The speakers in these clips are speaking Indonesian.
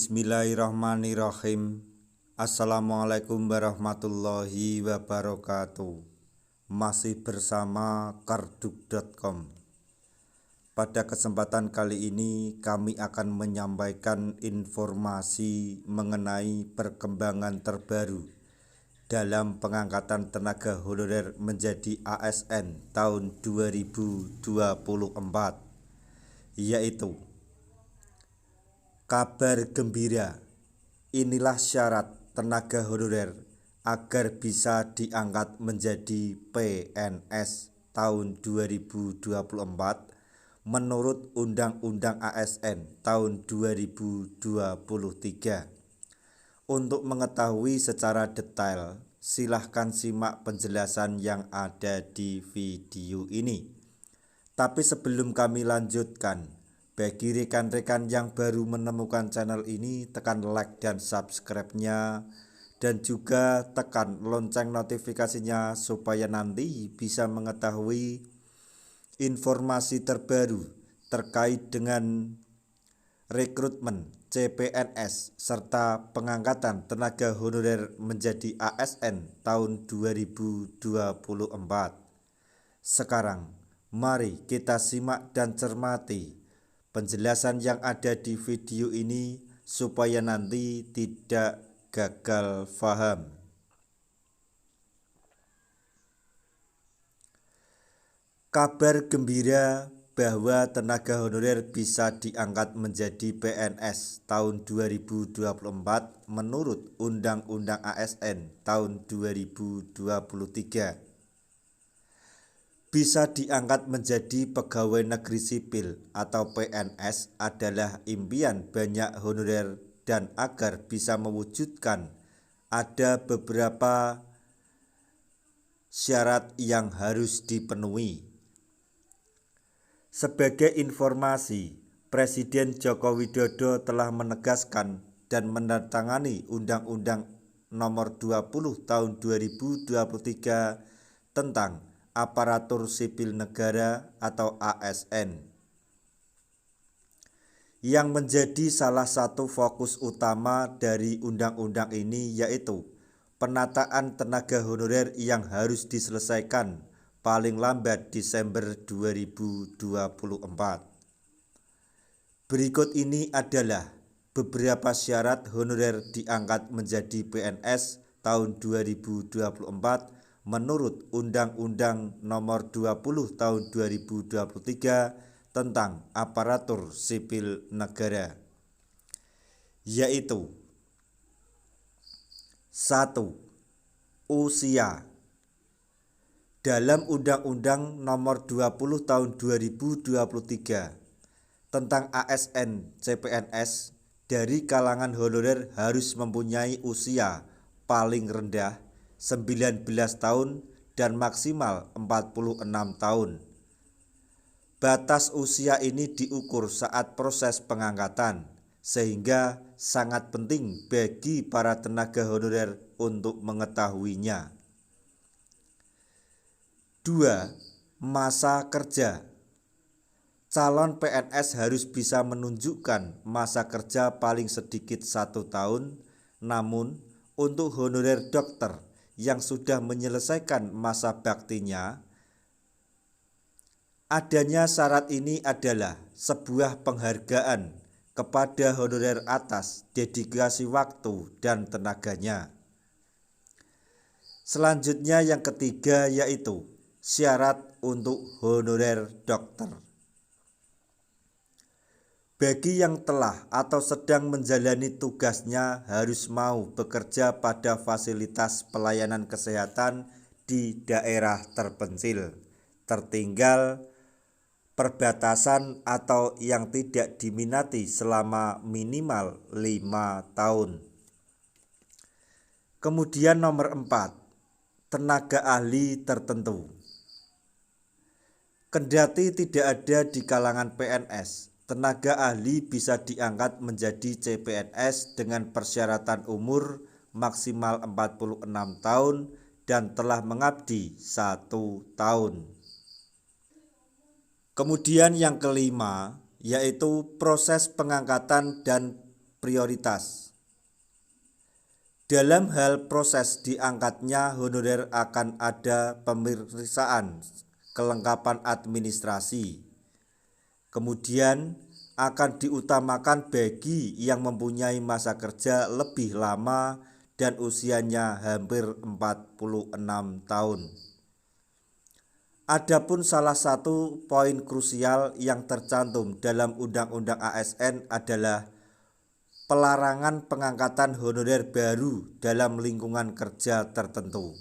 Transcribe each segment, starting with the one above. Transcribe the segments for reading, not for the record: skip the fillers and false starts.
Bismillahirrahmanirrahim. Assalamualaikum warahmatullahi wabarakatuh. Masih bersama karduk.com. Pada kesempatan kali ini kami akan menyampaikan informasi mengenai perkembangan terbaru dalam pengangkatan tenaga honorer menjadi ASN tahun 2024, yaitu kabar gembira. Inilah syarat tenaga honorer agar bisa diangkat menjadi PNS tahun 2024 menurut Undang-Undang ASN tahun 2023. Untuk mengetahui secara detail, silahkan simak penjelasan yang ada di video ini. Tapi sebelum kami lanjutkan, bagi rekan-rekan yang baru menemukan channel ini, tekan like dan subscribe-nya, dan juga tekan lonceng notifikasinya supaya nanti bisa mengetahui informasi terbaru terkait dengan rekrutmen CPNS serta pengangkatan tenaga honorer menjadi ASN tahun 2024. Sekarang, mari kita simak dan cermati penjelasan yang ada di video ini supaya nanti tidak gagal paham. Kabar gembira bahwa tenaga honorer bisa diangkat menjadi PNS tahun 2024 menurut Undang-Undang ASN tahun 2023. Bisa diangkat menjadi pegawai negeri sipil atau PNS adalah impian banyak honorer, dan agar bisa mewujudkan ada beberapa syarat yang harus dipenuhi. Sebagai informasi, Presiden Joko Widodo telah menegaskan dan menandatangani Undang-Undang Nomor 20 Tahun 2023 tentang Aparatur Sipil Negara atau ASN, yang menjadi salah satu fokus utama dari undang-undang ini, yaitu penataan tenaga honorer yang harus diselesaikan paling lambat Desember 2024. Berikut ini adalah beberapa syarat honorer diangkat menjadi PNS tahun 2024 menurut Undang-Undang Nomor 20 Tahun 2023 tentang Aparatur Sipil Negara, yaitu 1. Usia. Dalam Undang-Undang Nomor 20 Tahun 2023 tentang ASN CPNS, dari kalangan honorer harus mempunyai usia paling rendah 19 tahun dan maksimal 46 tahun. Batas usia ini diukur saat proses pengangkatan, sehingga sangat penting bagi para tenaga honorer untuk mengetahuinya. 2. Masa kerja. Calon PNS harus bisa menunjukkan masa kerja paling sedikit 1 tahun, namun untuk honorer dokter yang sudah menyelesaikan masa baktinya, adanya syarat ini adalah sebuah penghargaan kepada honorer atas dedikasi waktu dan tenaganya. Selanjutnya yang ketiga, yaitu syarat untuk honorer dokter. Bagi yang telah atau sedang menjalani tugasnya harus mau bekerja pada fasilitas pelayanan kesehatan di daerah terpencil, tertinggal, perbatasan, atau yang tidak diminati selama minimal 5 tahun. Kemudian nomor 4, tenaga ahli tertentu. Kendati tidak ada di kalangan PNS, tenaga ahli bisa diangkat menjadi CPNS dengan persyaratan umur maksimal 46 tahun dan telah mengabdi 1 tahun. Kemudian yang kelima, yaitu proses pengangkatan dan prioritas. Dalam hal proses diangkatnya honorer akan ada pemeriksaan kelengkapan administrasi. Kemudian akan diutamakan bagi yang mempunyai masa kerja lebih lama dan usianya hampir 46 tahun. Adapun salah satu poin krusial yang tercantum dalam Undang-Undang ASN adalah pelarangan pengangkatan honorer baru dalam lingkungan kerja tertentu.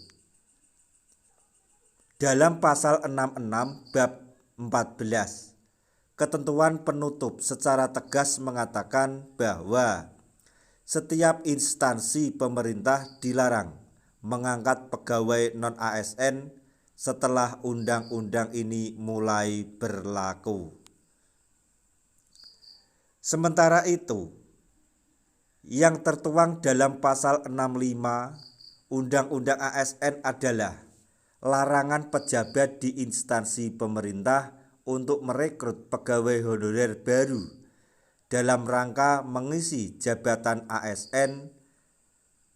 Dalam pasal 66 bab 14, ketentuan penutup secara tegas mengatakan bahwa setiap instansi pemerintah dilarang mengangkat pegawai non-ASN setelah undang-undang ini mulai berlaku. Sementara itu, yang tertuang dalam pasal 65 Undang-Undang ASN adalah larangan pejabat di instansi pemerintah untuk merekrut pegawai honorer baru dalam rangka mengisi jabatan ASN.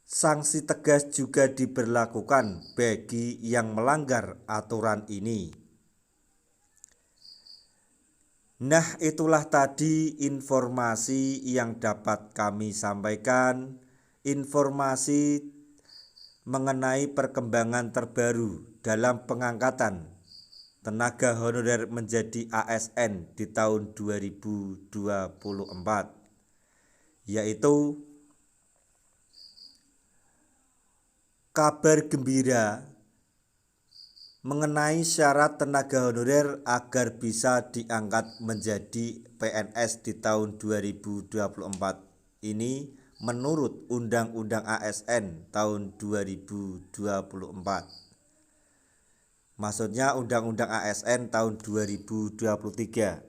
Sanksi tegas juga diberlakukan bagi yang melanggar aturan ini. Nah, itulah tadi informasi yang dapat kami sampaikan, informasi mengenai perkembangan terbaru dalam pengangkatan tenaga honorer menjadi ASN di tahun 2024, yaitu kabar gembira mengenai syarat tenaga honorer agar bisa diangkat menjadi PNS di tahun 2024 ini menurut Undang-Undang ASN tahun 2024. Maksudnya Undang-Undang ASN tahun 2023.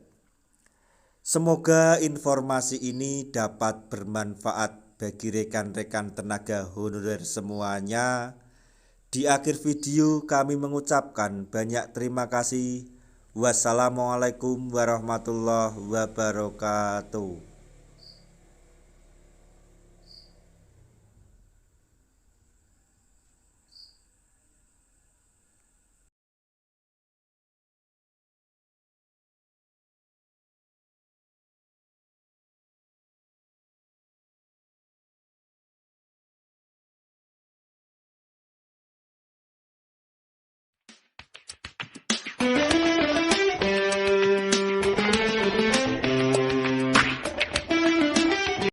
Semoga informasi ini dapat bermanfaat bagi rekan-rekan tenaga honorer semuanya. Di akhir video kami mengucapkan banyak terima kasih. Wassalamualaikum warahmatullahi wabarakatuh.